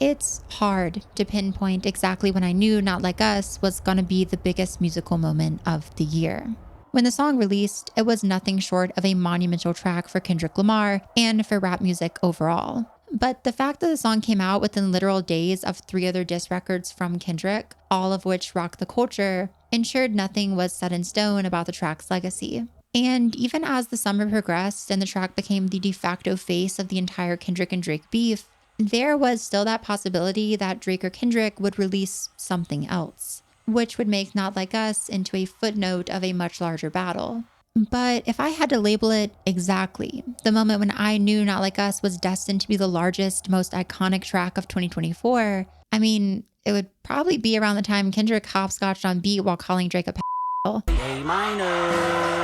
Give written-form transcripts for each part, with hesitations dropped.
It's hard to pinpoint exactly when I knew Not Like Us was gonna be the biggest musical moment of the year. When the song released, it was nothing short of a monumental track for Kendrick Lamar and for rap music overall. But the fact that the song came out within literal days of 3 other diss records from Kendrick, all of which rocked the culture, ensured nothing was set in stone about the track's legacy. And even as the summer progressed and the track became the de facto face of the entire Kendrick and Drake beef, there was still that possibility that Drake or Kendrick would release something else, which would make Not Like Us into a footnote of a much larger battle. But if I had to label it exactly, the moment when I knew Not Like Us was destined to be the largest, most iconic track of 2024, I mean, it would probably be around the time Kendrick hopscotched on beat while calling Drake a p***. A minor.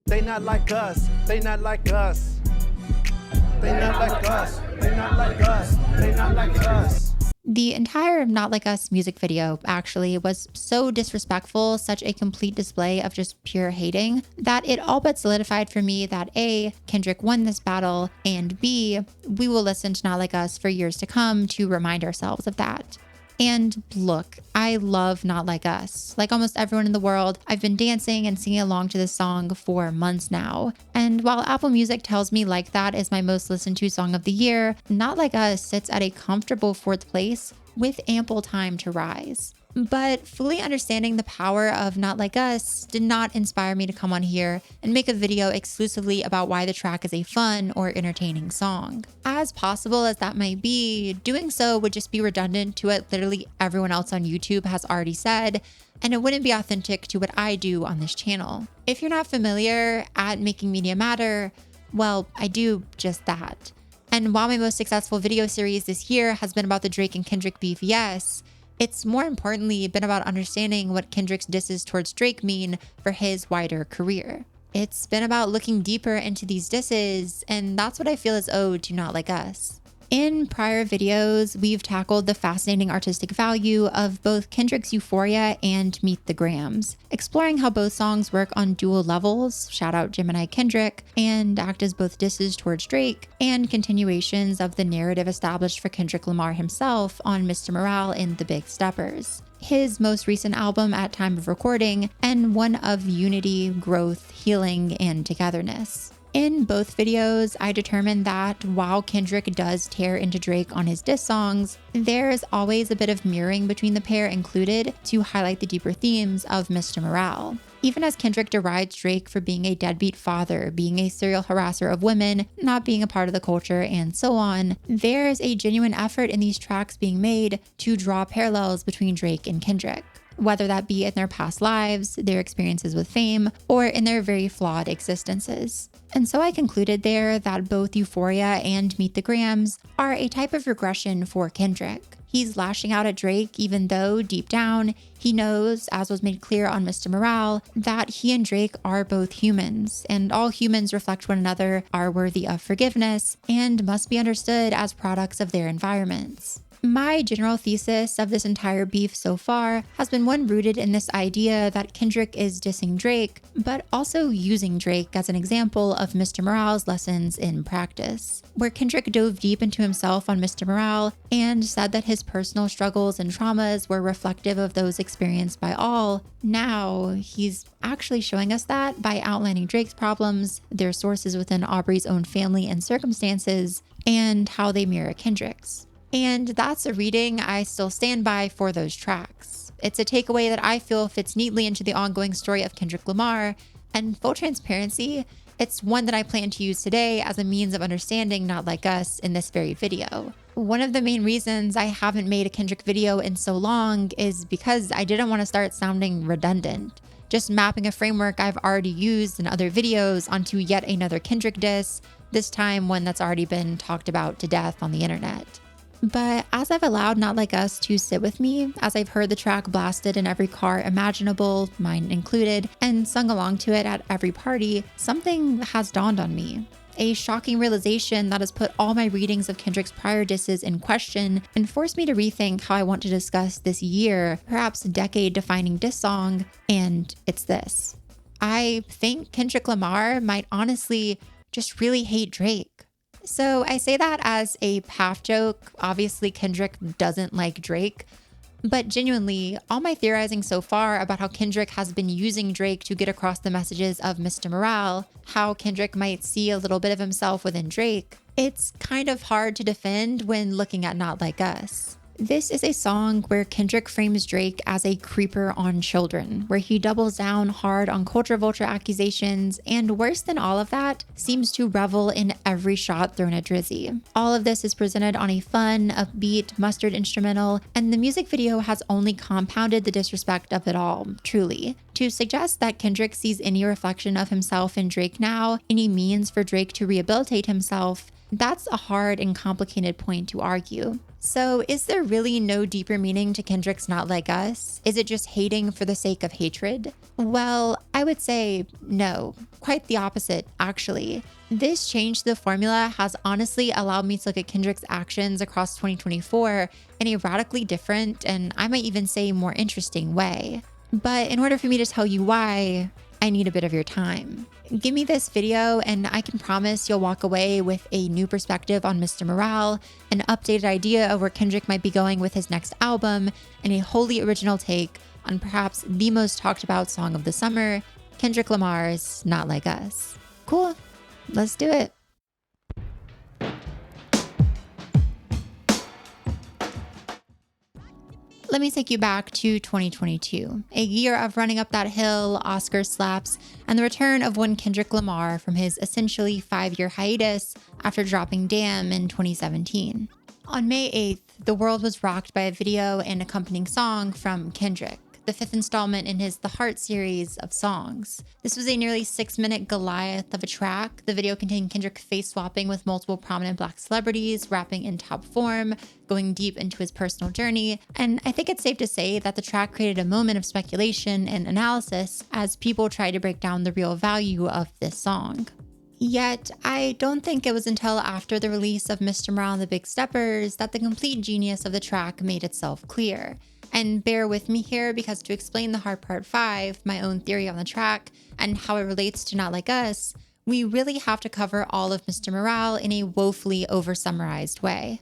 They not like us. They not like us. They not like us. They not like us. They not like us. The entire Not Like Us music video actually was so disrespectful, such a complete display of just pure hating, that it all but solidified for me that A, Kendrick won this battle, and B, we will listen to Not Like Us for years to come to remind ourselves of that. And look, I love Not Like Us. Like almost everyone in the world, I've been dancing and singing along to this song for months now. And while Apple Music tells me Like That is my most listened to song of the year, Not Like Us sits at a comfortable 4th place with ample time to rise. But fully understanding the power of Not Like Us did not inspire me to come on here and make a video exclusively about why the track is a fun or entertaining song. As possible as that might be, doing so would just be redundant to what literally everyone else on YouTube has already said, and it wouldn't be authentic to what I do on this channel. If you're not familiar, at Making Media Matter, well, I do just that. And while my most successful video series this year has been about the Drake and Kendrick beef, yes, it's more importantly been about understanding what Kendrick's disses towards Drake mean for his wider career. It's been about looking deeper into these disses, and that's what I feel is owed to Not Like Us. In prior videos, we've tackled the fascinating artistic value of both Kendrick's Euphoria and Meet the Grams, exploring how both songs work on dual levels, shout out Gemini Kendrick, and act as both disses towards Drake, and continuations of the narrative established for Kendrick Lamar himself on Mr. Morale and The Big Steppers, his most recent album at time of recording, and one of unity, growth, healing, and togetherness. In both videos, I determined that while Kendrick does tear into Drake on his diss songs, there's always a bit of mirroring between the pair included to highlight the deeper themes of Mr. Morale. Even as Kendrick derides Drake for being a deadbeat father, being a serial harasser of women, not being a part of the culture, and so on, there's a genuine effort in these tracks being made to draw parallels between Drake and Kendrick, whether that be in their past lives, their experiences with fame, or in their very flawed existences. And so I concluded there that both Euphoria and Meet the Grams are a type of regression for Kendrick. He's lashing out at Drake even though, deep down, he knows, as was made clear on Mr. Morale, that he and Drake are both humans, and all humans reflect one another, are worthy of forgiveness, and must be understood as products of their environments. My general thesis of this entire beef so far has been one rooted in this idea that Kendrick is dissing Drake, but also using Drake as an example of Mr. Morale's lessons in practice, where Kendrick dove deep into himself on Mr. Morale and said that his personal struggles and traumas were reflective of those experienced by all. Now, he's actually showing us that by outlining Drake's problems, their sources within Aubrey's own family and circumstances, and how they mirror Kendrick's. And that's a reading I still stand by for those tracks. It's a takeaway that I feel fits neatly into the ongoing story of Kendrick Lamar, and full transparency, it's one that I plan to use today as a means of understanding Not Like Us in this very video. One of the main reasons I haven't made a Kendrick video in so long is because I didn't want to start sounding redundant, just mapping a framework I've already used in other videos onto yet another Kendrick diss, this time one that's already been talked about to death on the internet. But as I've allowed Not Like Us to sit with me, as I've heard the track blasted in every car imaginable, mine included, and sung along to it at every party, something has dawned on me. A shocking realization that has put all my readings of Kendrick's prior disses in question and forced me to rethink how I want to discuss this year, perhaps decade-defining diss song, and it's this. I think Kendrick Lamar might honestly just really hate Drake. So I say that as a half joke. Obviously, Kendrick doesn't like Drake. But genuinely, all my theorizing so far about how Kendrick has been using Drake to get across the messages of Mr. Morale, how Kendrick might see a little bit of himself within Drake, it's kind of hard to defend when looking at Not Like Us. This is a song where Kendrick frames Drake as a creeper on children, where he doubles down hard on culture vulture accusations, and worse than all of that, seems to revel in every shot thrown at Drizzy. All of this is presented on a fun, upbeat, mustard instrumental, and the music video has only compounded the disrespect of it all, truly. To suggest that Kendrick sees any reflection of himself in Drake now, any means for Drake to rehabilitate himself, that's a hard and complicated point to argue. So is there really no deeper meaning to Kendrick's Not Like Us? Is it just hating for the sake of hatred? Well, I would say no. Quite the opposite, actually. This change to the formula has honestly allowed me to look at Kendrick's actions across 2024 in a radically different, and I might even say more interesting way. But in order for me to tell you why, I need a bit of your time. Give me this video and I can promise you'll walk away with a new perspective on Mr. Morale, an updated idea of where Kendrick might be going with his next album, and a wholly original take on perhaps the most talked about song of the summer, Kendrick Lamar's Not Like Us. Cool, let's do it. Let me take you back to 2022, a year of running up that hill, Oscar slaps, and the return of one Kendrick Lamar from his essentially 5-year hiatus after dropping Damn in 2017. On May 8th, the world was rocked by a video and accompanying song from Kendrick, the 5th installment in his The Heart series of songs. This was a nearly 6-minute Goliath of a track. The video contained Kendrick face swapping with multiple prominent Black celebrities, rapping in top form, going deep into his personal journey, and I think it's safe to say that the track created a moment of speculation and analysis as people tried to break down the real value of this song. Yet, I don't think it was until after the release of Mr. Morale and the Big Steppers that the complete genius of the track made itself clear. And bear with me here, because to explain The Hard Part 5, my own theory on the track, and how it relates to Not Like Us, we really have to cover all of Mr. Morale in a woefully over-summarized way.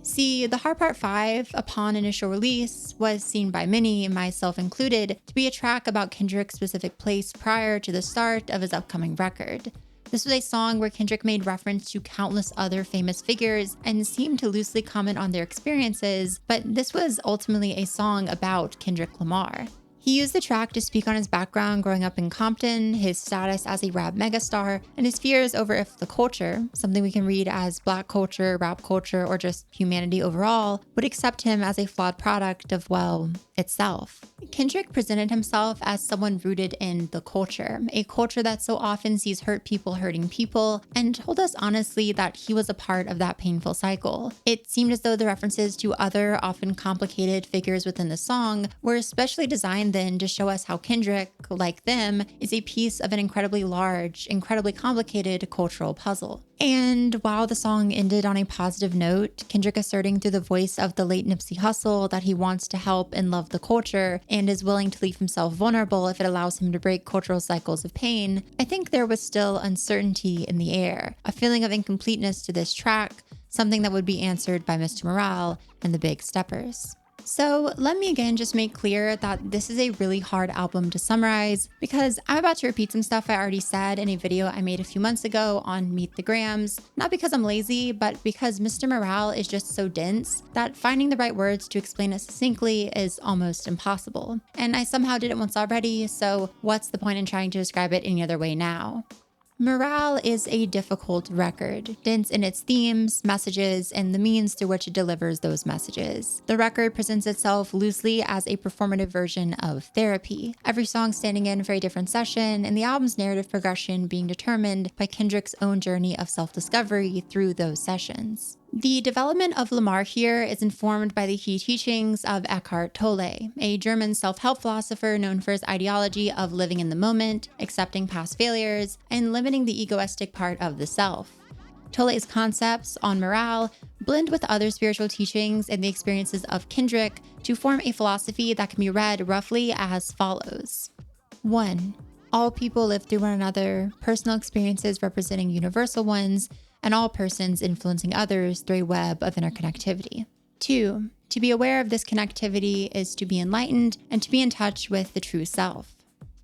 See, The Hard Part 5, upon initial release, was seen by many, myself included, to be a track about Kendrick's specific place prior to the start of his upcoming record. This was a song where Kendrick made reference to countless other famous figures and seemed to loosely comment on their experiences, but this was ultimately a song about Kendrick Lamar. He used the track to speak on his background growing up in Compton, his status as a rap megastar, and his fears over if the culture, something we can read as Black culture, rap culture, or just humanity overall, would accept him as a flawed product of, well, itself. Kendrick presented himself as someone rooted in the culture, a culture that so often sees hurt people hurting people, and told us honestly that he was a part of that painful cycle. It seemed as though the references to other, often complicated figures within the song were especially designed then to show us how Kendrick, like them, is a piece of an incredibly large, incredibly complicated cultural puzzle. And while the song ended on a positive note, Kendrick asserting through the voice of the late Nipsey Hussle that he wants to help and love the culture and is willing to leave himself vulnerable if it allows him to break cultural cycles of pain, I think there was still uncertainty in the air, a feeling of incompleteness to this track, something that would be answered by Mr. Morale and the Big Steppers. So let me again just make clear that this is a really hard album to summarize, because I'm about to repeat some stuff I already said in a video I made a few months ago on Meet the Grams, not because I'm lazy, but because Mr. Morale is just so dense that finding the right words to explain it succinctly is almost impossible. And I somehow did it once already, so what's the point in trying to describe it any other way now? Morale is a difficult record, dense in its themes, messages, and the means through which it delivers those messages. The record presents itself loosely as a performative version of therapy, every song standing in for a different session, and the album's narrative progression being determined by Kendrick's own journey of self-discovery through those sessions. The development of Lamar here is informed by the key teachings of Eckhart Tolle, a German self-help philosopher known for his ideology of living in the moment, accepting past failures, and limiting the egoistic part of the self. Tolle's concepts on morale blend with other spiritual teachings and the experiences of Kendrick to form a philosophy that can be read roughly as follows. 1. All people live through one another, personal experiences representing universal ones, and all persons influencing others through a web of interconnectivity. 2. To be aware of this connectivity is to be enlightened and to be in touch with the true self.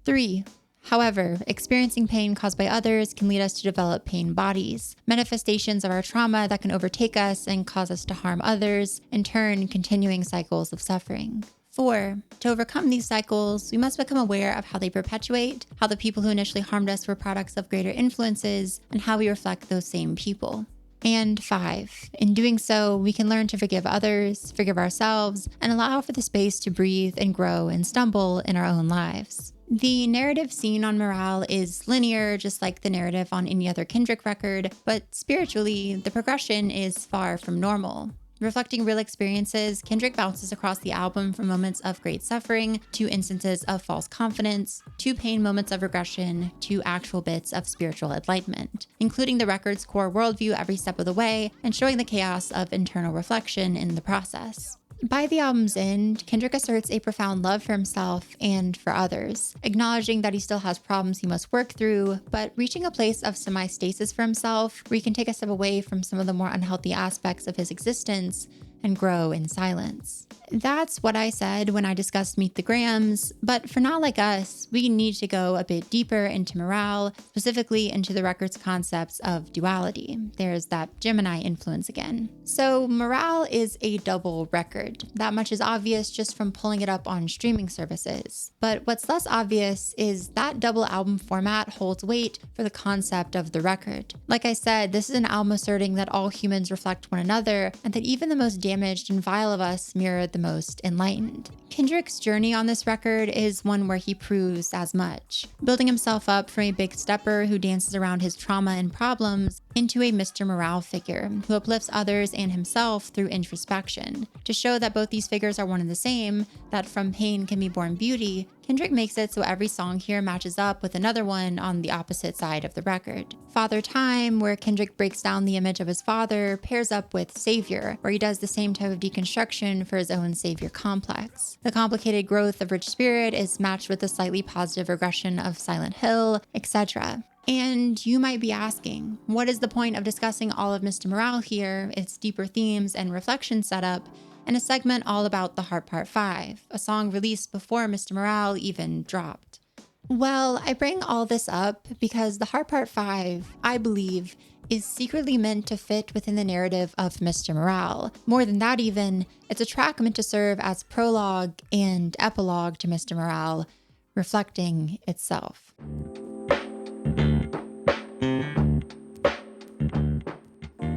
3. However, experiencing pain caused by others can lead us to develop pain bodies, manifestations of our trauma that can overtake us and cause us to harm others, in turn continuing cycles of suffering. 4. To overcome these cycles, we must become aware of how they perpetuate, how the people who initially harmed us were products of greater influences, and how we reflect those same people. And 5. In doing so, we can learn to forgive others, forgive ourselves, and allow for the space to breathe and grow and stumble in our own lives. The narrative seen on Morale is linear, just like the narrative on any other Kendrick record, but spiritually, the progression is far from normal. Reflecting real experiences, Kendrick bounces across the album from moments of great suffering to instances of false confidence, to pain moments of regression, to actual bits of spiritual enlightenment, including the record's core worldview every step of the way and showing the chaos of internal reflection in the process. By the album's end, Kendrick asserts a profound love for himself and for others, acknowledging that he still has problems he must work through, but reaching a place of semi-stasis for himself where he can take a step away from some of the more unhealthy aspects of his existence and grow in silence. That's what I said when I discussed Meet the Grams, but for Not Like Us, we need to go a bit deeper into Morale, specifically into the record's concepts of duality. There's that Gemini influence again. So Morale is a double record. That much is obvious just from pulling it up on streaming services. But what's less obvious is that double album format holds weight for the concept of the record. Like I said, this is an album asserting that all humans reflect one another and that even the most damaged and vile of us mirror the most enlightened. Kendrick's journey on this record is one where he proves as much, building himself up from a big stepper who dances around his trauma and problems into a Mr. Morale figure who uplifts others and himself through introspection. To show that both these figures are one and the same, that from pain can be born beauty, Kendrick makes it so every song here matches up with another one on the opposite side of the record. Father Time, where Kendrick breaks down the image of his father, pairs up with Savior, where he does the same type of deconstruction for his own savior complex. The complicated growth of Rich Spirit is matched with the slightly positive regression of Silent Hill, etc. And you might be asking, what is the point of discussing all of Mr. Morale here, its deeper themes and reflection setup, in a segment all about The Heart Part 5, a song released before Mr. Morale even dropped? Well, I bring all this up because The Heart Part 5, I believe, is secretly meant to fit within the narrative of Mr. Morale. More than that even, it's a track meant to serve as prologue and epilogue to Mr. Morale, reflecting itself.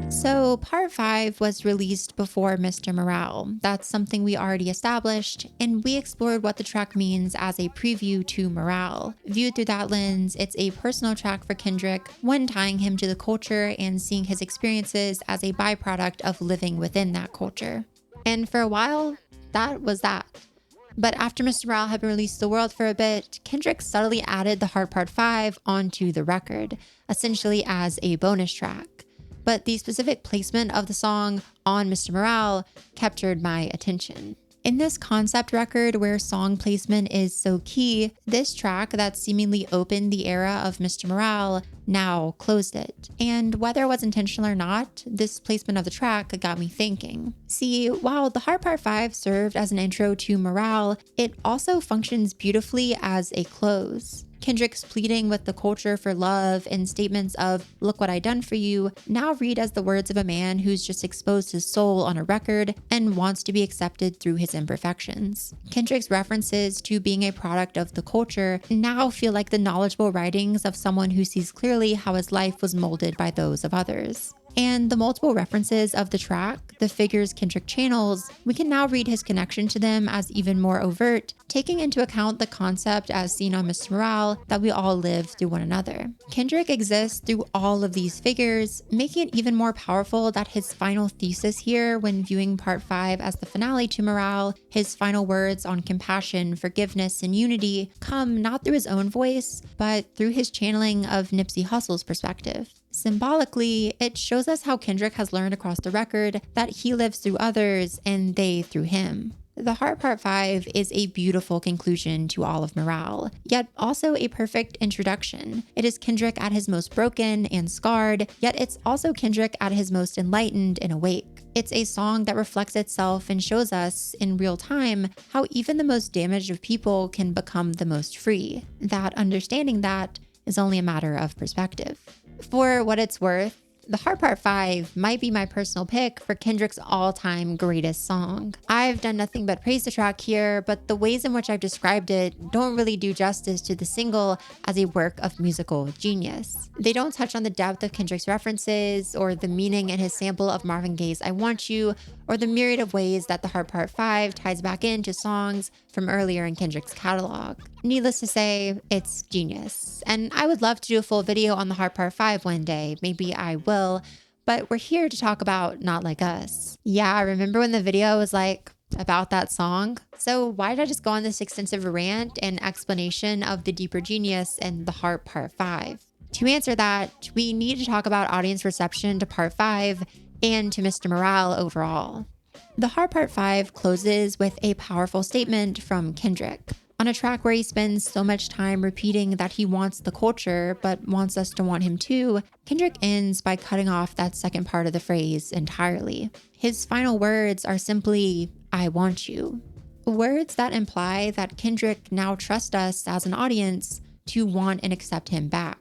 So Part 5 was released before Mr. Morale. That's something we already established, and we explored what the track means as a preview to Morale. Viewed through that lens, it's a personal track for Kendrick, one tying him to the culture and seeing his experiences as a byproduct of living within that culture. And for a while, that was that. But after Mr. Morale had been released to the world for a bit, Kendrick subtly added The Heart Part 5 onto the record, essentially as a bonus track. But the specific placement of the song on Mr. Morale captured my attention. In this concept record where song placement is so key, this track that seemingly opened the era of Mr. Morale now closed it. And whether it was intentional or not, this placement of the track got me thinking. See, while The Heart Part 5 served as an intro to Morale, it also functions beautifully as a close. Kendrick's pleading with the culture for love and statements of, "Look what I done for you," now read as the words of a man who's just exposed his soul on a record and wants to be accepted through his imperfections. Kendrick's references to being a product of the culture now feel like the knowledgeable writings of someone who sees clearly how his life was molded by those of others. And the multiple references of the track, the figures Kendrick channels, we can now read his connection to them as even more overt, taking into account the concept as seen on Mr. Morale that we all live through one another. Kendrick exists through all of these figures, making it even more powerful that his final thesis here when viewing Part 5 as the finale to Morale, his final words on compassion, forgiveness, and unity come not through his own voice, but through his channeling of Nipsey Hussle's perspective. Symbolically, it shows us how Kendrick has learned across the record that he lives through others and they through him. The Heart Part 5 is a beautiful conclusion to all of Morale, yet also a perfect introduction. It is Kendrick at his most broken and scarred, yet it's also Kendrick at his most enlightened and awake. It's a song that reflects itself and shows us, in real time, how even the most damaged of people can become the most free. That understanding that is only a matter of perspective. For what it's worth, The Heart Part 5 might be my personal pick for Kendrick's all-time greatest song. I've done nothing but praise the track here, but the ways in which I've described it don't really do justice to the single as a work of musical genius. They don't touch on the depth of Kendrick's references, or the meaning in his sample of Marvin Gaye's I Want You, or the myriad of ways that The Heart Part 5 ties back into songs from earlier in Kendrick's catalog. Needless to say, it's genius. And I would love to do a full video on The Heart Part 5 one day. Maybe I will. But we're here to talk about Not Like Us. Yeah, I remember when the video was like about that song. So why did I just go on this extensive rant and explanation of the deeper genius in The Heart Part 5? To answer that, we need to talk about audience reception to Part 5 and to Mr. Morale overall. The Heart Part 5 closes with a powerful statement from Kendrick. On a track where he spends so much time repeating that he wants the culture, but wants us to want him too, Kendrick ends by cutting off that second part of the phrase entirely. His final words are simply, "I want you." Words that imply that Kendrick now trusts us as an audience to want and accept him back.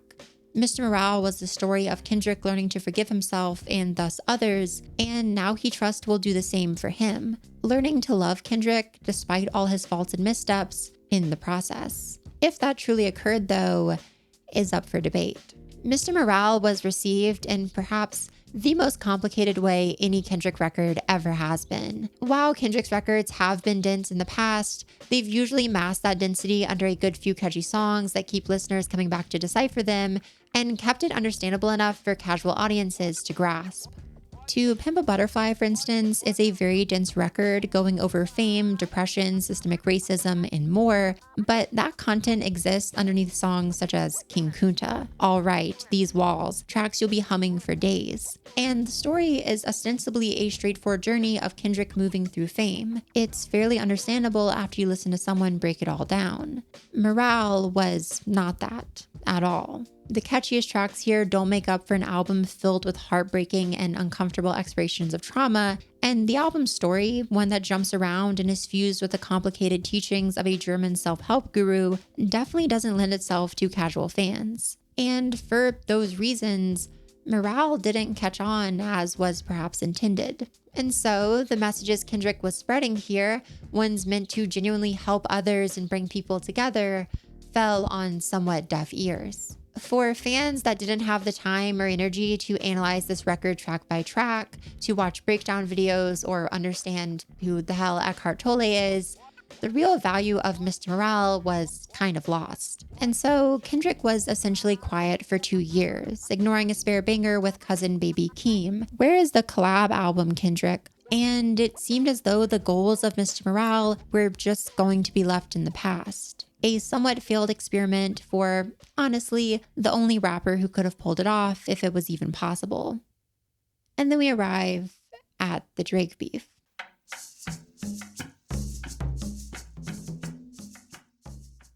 Mr. Morale was the story of Kendrick learning to forgive himself and thus others, and now he trusts will do the same for him, learning to love Kendrick despite all his faults and missteps in the process. If that truly occurred, though, is up for debate. Mr. Morale was received in perhaps the most complicated way any Kendrick record ever has been. While Kendrick's records have been dense in the past, they've usually masked that density under a good few catchy songs that keep listeners coming back to decipher them, and kept it understandable enough for casual audiences to grasp. To Pimp a Butterfly, for instance, is a very dense record going over fame, depression, systemic racism, and more, but that content exists underneath songs such as King Kunta, All Right, These Walls, tracks you'll be humming for days. And the story is ostensibly a straightforward journey of Kendrick moving through fame. It's fairly understandable after you listen to someone break it all down. Morale was not that at all. The catchiest tracks here don't make up for an album filled with heartbreaking and uncomfortable explorations of trauma, and the album's story, one that jumps around and is fused with the complicated teachings of a German self-help guru, definitely doesn't lend itself to casual fans. And for those reasons, Morale didn't catch on as was perhaps intended. And so the messages Kendrick was spreading here, ones meant to genuinely help others and bring people together, fell on somewhat deaf ears. For fans that didn't have the time or energy to analyze this record track by track, to watch breakdown videos, or understand who the hell Eckhart Tolle is, the real value of Mr. Morale was kind of lost. And so Kendrick was essentially quiet for 2 years, ignoring a spare banger with cousin Baby Keem. Where is the collab album, Kendrick? And it seemed as though the goals of Mr. Morale were just going to be left in the past. A somewhat failed experiment for, honestly, the only rapper who could have pulled it off if it was even possible. And then we arrive at the Drake beef.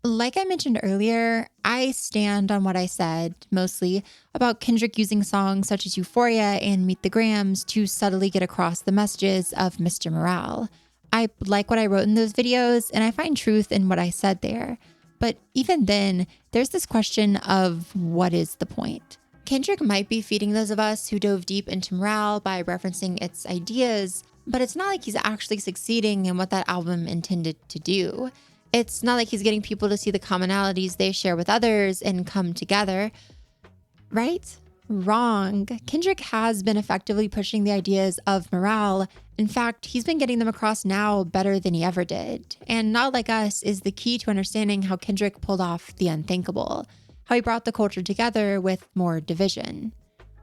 Like I mentioned earlier, I stand on what I said, mostly, about Kendrick using songs such as Euphoria and Meet the Grams to subtly get across the messages of Mr. Morale. I like what I wrote in those videos, and I find truth in what I said there. But even then, there's this question of what is the point? Kendrick might be feeding those of us who dove deep into Morale by referencing its ideas, but it's not like he's actually succeeding in what that album intended to do. It's not like he's getting people to see the commonalities they share with others and come together, right? Wrong. Kendrick has been effectively pushing the ideas of Morale. In fact, he's been getting them across now better than he ever did. And Not Like Us is the key to understanding how Kendrick pulled off the unthinkable, how he brought the culture together with more division.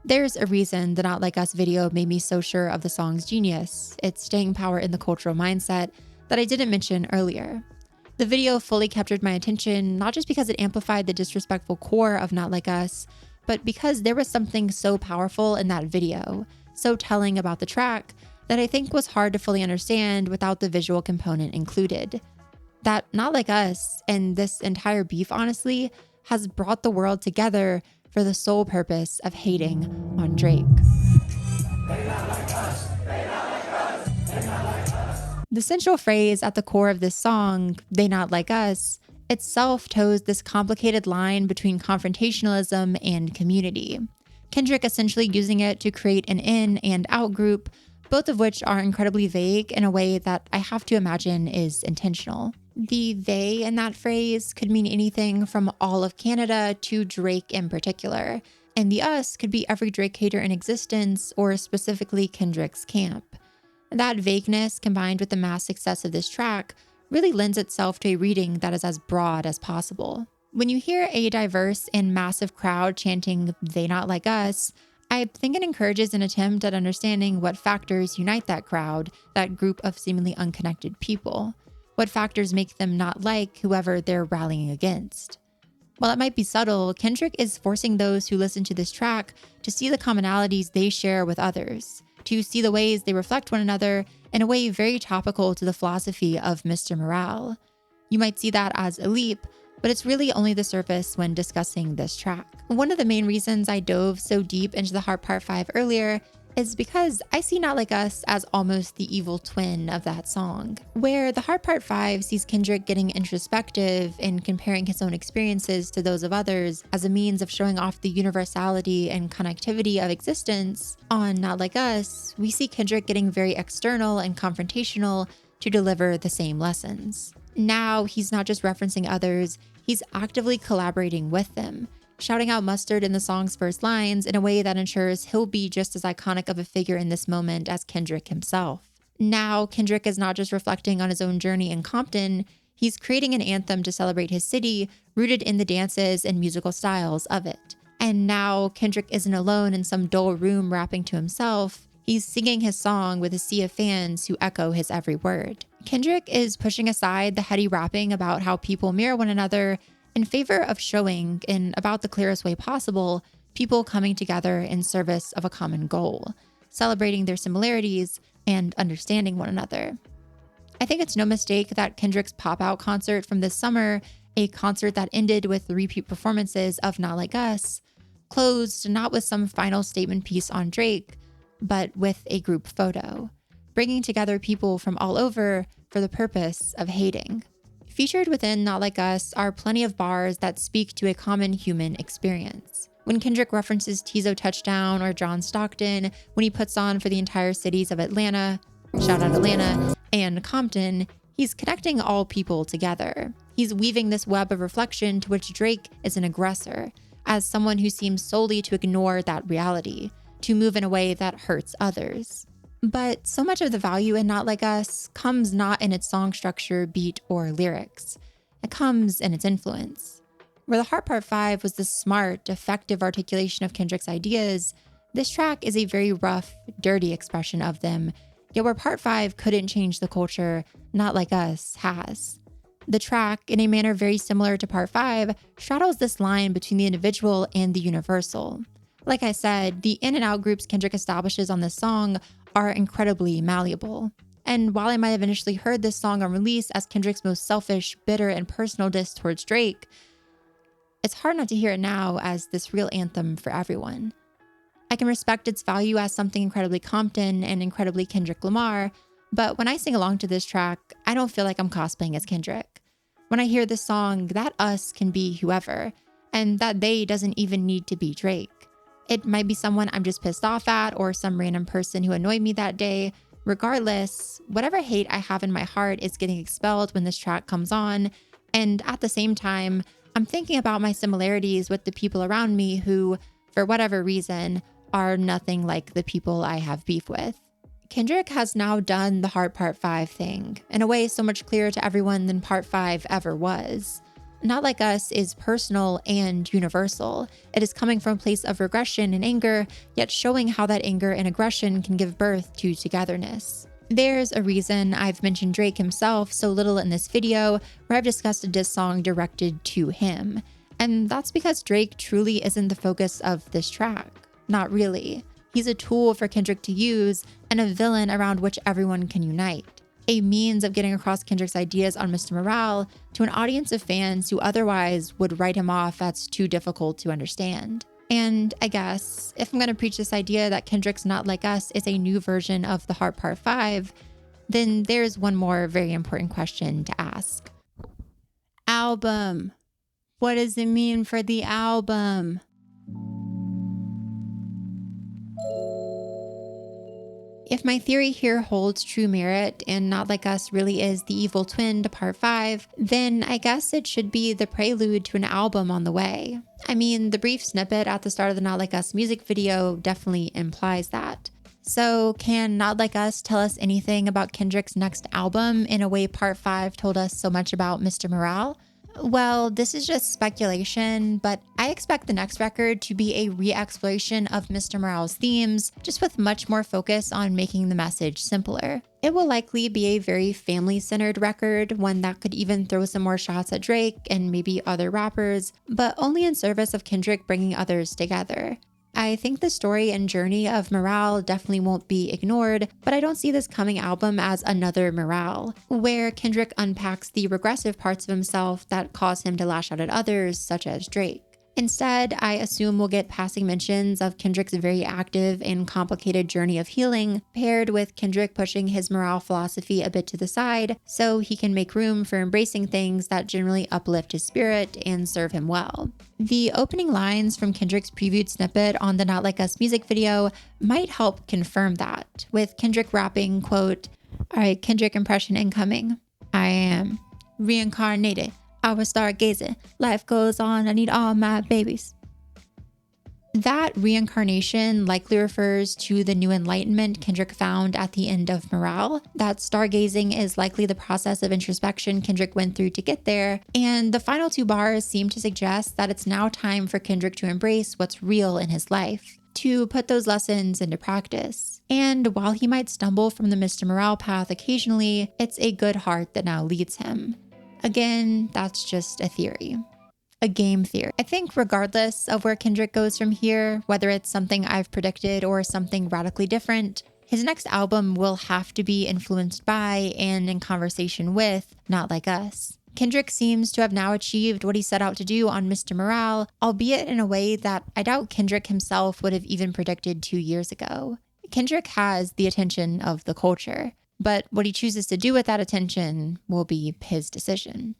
There's a reason the Not Like Us video made me so sure of the song's genius, its staying power in the cultural mindset, that I didn't mention earlier. The video fully captured my attention, not just because it amplified the disrespectful core of Not Like Us, but because there was something so powerful in that video, so telling about the track, that I think was hard to fully understand without the visual component included. That Not Like Us, and this entire beef honestly, has brought the world together for the sole purpose of hating on Drake. The central phrase at the core of this song, "They Not Like Us," itself toes this complicated line between confrontationalism and community. Kendrick essentially using it to create an in and out group, both of which are incredibly vague in a way that I have to imagine is intentional. The "they" in that phrase could mean anything from all of Canada to Drake in particular, and the "us" could be every Drake hater in existence or specifically Kendrick's camp. That vagueness, combined with the mass success of this track, really lends itself to a reading that is as broad as possible. When you hear a diverse and massive crowd chanting "They Not Like Us," I think it encourages an attempt at understanding what factors unite that crowd, that group of seemingly unconnected people. What factors make them not like whoever they're rallying against. While it might be subtle, Kendrick is forcing those who listen to this track to see the commonalities they share with others, to see the ways they reflect one another in a way very topical to the philosophy of Mr. Morale. You might see that as a leap, but it's really only the surface when discussing this track. One of the main reasons I dove so deep into the Heart Part 5 earlier is because I see Not Like Us as almost the evil twin of that song, where the Heart Part 5 sees Kendrick getting introspective and comparing his own experiences to those of others as a means of showing off the universality and connectivity of existence. On Not Like Us, we see Kendrick getting very external and confrontational to deliver the same lessons. Now, he's not just referencing others, he's actively collaborating with them, shouting out mustard in the song's first lines in a way that ensures he'll be just as iconic of a figure in this moment as Kendrick himself. Now, Kendrick is not just reflecting on his own journey in Compton, he's creating an anthem to celebrate his city, rooted in the dances and musical styles of it. And now, Kendrick isn't alone in some dull room rapping to himself. He's singing his song with a sea of fans who echo his every word. Kendrick is pushing aside the heady rapping about how people mirror one another in favor of showing, in about the clearest way possible, people coming together in service of a common goal, celebrating their similarities and understanding one another. I think it's no mistake that Kendrick's pop-out concert from this summer, a concert that ended with the repeat performances of Not Like Us, closed not with some final statement piece on Drake, but with a group photo, bringing together people from all over for the purpose of hating. Featured within Not Like Us are plenty of bars that speak to a common human experience. When Kendrick references Tizo Touchdown or John Stockton, when he puts on for the entire cities of Atlanta, shout out Atlanta, and Compton, he's connecting all people together. He's weaving this web of reflection to which Drake is an aggressor, as someone who seems solely to ignore that reality, to move in a way that hurts others. But so much of the value in Not Like Us comes not in its song structure, beat, or lyrics. It comes in its influence. Where the Heart Part 5 was the smart, effective articulation of Kendrick's ideas, this track is a very rough, dirty expression of them. Yet where Part 5 couldn't change the culture, Not Like Us has. The track, in a manner very similar to Part 5, straddles this line between the individual and the universal. Like I said, the in and out groups Kendrick establishes on this song are incredibly malleable. And while I might have initially heard this song on release as Kendrick's most selfish, bitter, and personal diss towards Drake, it's hard not to hear it now as this real anthem for everyone. I can respect its value as something incredibly Compton and incredibly Kendrick Lamar, but when I sing along to this track, I don't feel like I'm cosplaying as Kendrick. When I hear this song, that us can be whoever, and that they doesn't even need to be Drake. It might be someone I'm just pissed off at or some random person who annoyed me that day. Regardless, whatever hate I have in my heart is getting expelled when this track comes on. And at the same time, I'm thinking about my similarities with the people around me who, for whatever reason, are nothing like the people I have beef with. Kendrick has now done the Heart Part 5 thing in a way so much clearer to everyone than Part 5 ever was. Not Like Us is personal and universal. It is coming from a place of regression and anger, yet showing how that anger and aggression can give birth to togetherness. There's a reason I've mentioned Drake himself so little in this video, where I've discussed a diss song directed to him. And that's because Drake truly isn't the focus of this track. Not really. He's a tool for Kendrick to use and a villain around which everyone can unite. A means of getting across Kendrick's ideas on Mr. Morale to an audience of fans who otherwise would write him off as too difficult to understand. And I guess if I'm going to preach this idea that Kendrick's Not Like Us is a new version of The Heart Part 5, then there's one more very important question to ask. Album. What does it mean for the album? If my theory here holds true merit and Not Like Us really is the evil twin to Part 5, then I guess it should be the prelude to an album on the way. I mean, the brief snippet at the start of the Not Like Us music video definitely implies that. So can Not Like Us tell us anything about Kendrick's next album in a way Part 5 told us so much about Mr. Morale? Well, this is just speculation, but I expect the next record to be a re-exploration of Mr. Morale's themes, just with much more focus on making the message simpler. It will likely be a very family-centered record, one that could even throw some more shots at Drake and maybe other rappers, but only in service of Kendrick bringing others together. I think the story and journey of Morale definitely won't be ignored, but I don't see this coming album as another Morale, where Kendrick unpacks the regressive parts of himself that cause him to lash out at others, such as Drake. Instead, I assume we'll get passing mentions of Kendrick's very active and complicated journey of healing, paired with Kendrick pushing his morale philosophy a bit to the side so he can make room for embracing things that generally uplift his spirit and serve him well. The opening lines from Kendrick's previewed snippet on the Not Like Us music video might help confirm that, with Kendrick rapping, quote, "All right, Kendrick impression incoming. I am reincarnated. I was stargazing. Life goes on. I need all my babies." That reincarnation likely refers to the new enlightenment Kendrick found at the end of Morale. That stargazing is likely the process of introspection Kendrick went through to get there. And the final two bars seem to suggest that it's now time for Kendrick to embrace what's real in his life, to put those lessons into practice. And while he might stumble from the Mr. Morale path occasionally, it's a good heart that now leads him. Again, that's just a theory. A game theory. I think regardless of where Kendrick goes from here, whether it's something I've predicted or something radically different, his next album will have to be influenced by and in conversation with Not Like Us. Kendrick seems to have now achieved what he set out to do on Mr. Morale, albeit in a way that I doubt Kendrick himself would have even predicted 2 years ago. Kendrick has the attention of the culture, but what he chooses to do with that attention will be his decision.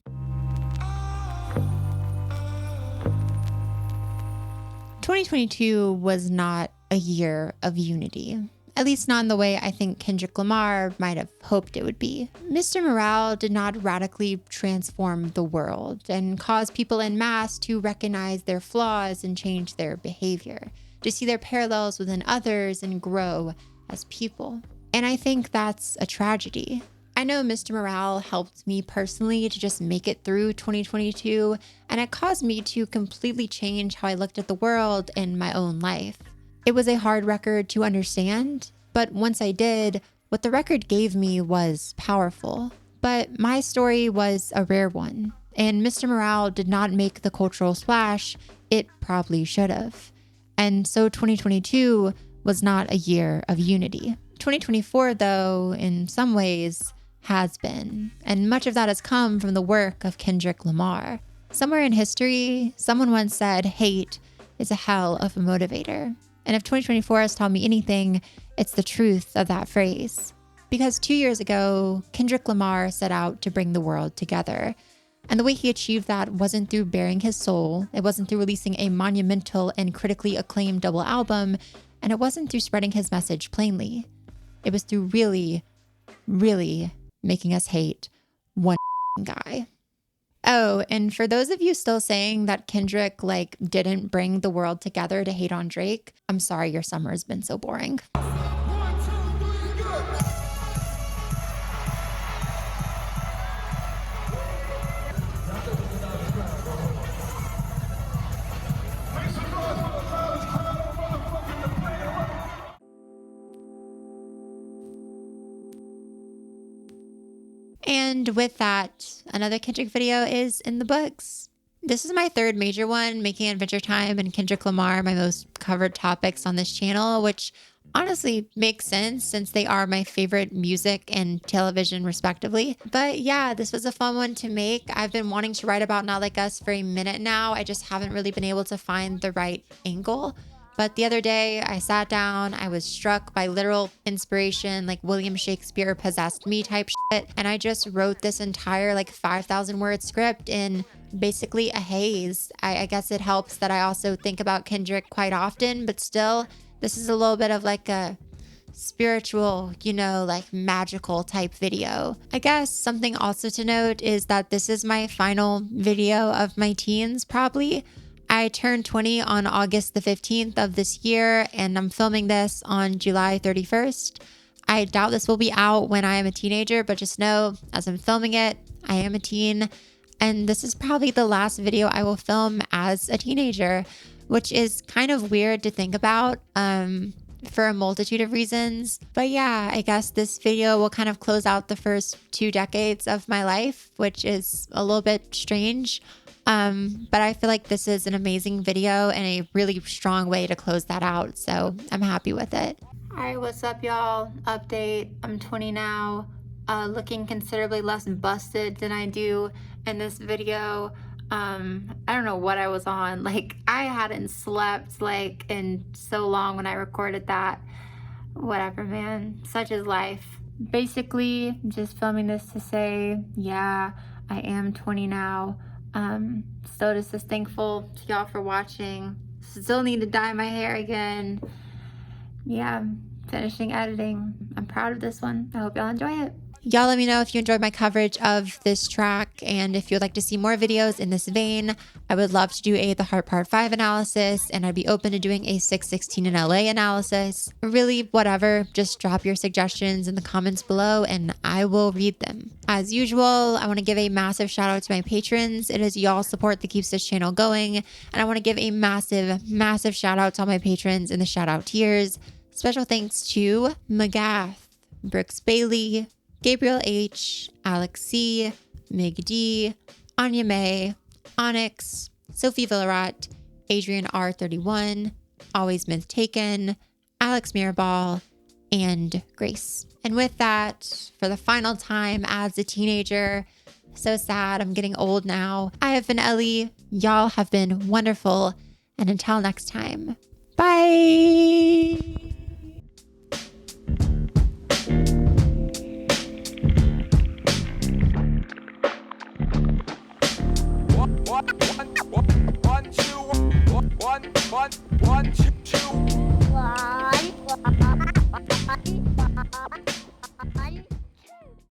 "2022 was not a year of unity. At least not in the way I think Kendrick Lamar might have hoped it would be. Mr. Morale did not radically transform the world and cause people en masse to recognize their flaws and change their behavior, to see their parallels within others and grow as people. And I think that's a tragedy. I know Mr. Morale helped me personally to just make it through 2022, and it caused me to completely change how I looked at the world and my own life. It was a hard record to understand, but once I did, what the record gave me was powerful. But my story was a rare one, and Mr. Morale did not make the cultural splash it probably should have. And so 2022 was not a year of unity. 2024, though, in some ways, has been, and much of that has come from the work of Kendrick Lamar. Somewhere in history, someone once said, hate is a hell of a motivator. And if 2024 has taught me anything, it's the truth of that phrase. Because 2 years ago, Kendrick Lamar set out to bring the world together. And the way he achieved that wasn't through bearing his soul, it wasn't through releasing a monumental and critically acclaimed double album, and it wasn't through spreading his message plainly. It was through really, really making us hate one guy. Oh, and for those of you still saying that Kendrick didn't bring the world together to hate on Drake, I'm sorry your summer has been so boring. And with that, another Kendrick video is in the books. This is my third major one, making Adventure Time and Kendrick Lamar my most covered topics on this channel, which honestly makes sense since they are my favorite music and television respectively. But yeah, this was a fun one to make. I've been wanting to write about Not Like Us for a minute now. I just haven't really been able to find the right angle. But the other day I sat down, I was struck by literal inspiration, like William Shakespeare possessed me type shit. And I just wrote this entire like 5,000 word script in basically a haze. I guess it helps that I also think about Kendrick quite often, but still, this is a little bit of like a spiritual, like magical type video. I guess something also to note is that this is my final video of my teens, probably. I turned 20 on August the 15th of this year, and I'm filming this on July 31st. I doubt this will be out when I am a teenager, but just know, as I'm filming it, I am a teen, and this is probably the last video I will film as a teenager, which is kind of weird to think about for a multitude of reasons. But yeah, I guess this video will kind of close out the first 2 decades of my life, which is a little bit strange. But I feel like this is an amazing video and a really strong way to close that out. So I'm happy with it. All right, what's up, y'all? Update. I'm 20 now, looking considerably less busted than I do in this video. I don't know what I was on. Like, I hadn't slept like in so long when I recorded that. Whatever, man. Such is life. Basically, just filming this to say, yeah, I am 20 now. Still just as thankful to y'all for watching. Still need to dye my hair again. Yeah, finishing editing. I'm proud of this one. I hope y'all enjoy it. Y'all let me know if you enjoyed my coverage of this track, and if you'd like to see more videos in this vein. I would love to do a The Heart Part 5 analysis, and I'd be open to doing a 616 in LA analysis. Really, whatever, just drop your suggestions in the comments below and I will read them. As usual, I want to give a massive shout out to my patrons. It is y'all's support that keeps this channel going, and I want to give a massive shout out to all my patrons in the shout out tiers. Special thanks to McGath, Brooks Bailey, Gabriel H, Alex C, Mig D, Anya May, Onyx, Sophie Villarot, Adrian R31, Always Myth Taken, Alex Mirabal, and Grace. And with that, for the final time as a teenager, so sad, I'm getting old now. I have been Ellie. Y'all have been wonderful. And until next time, bye.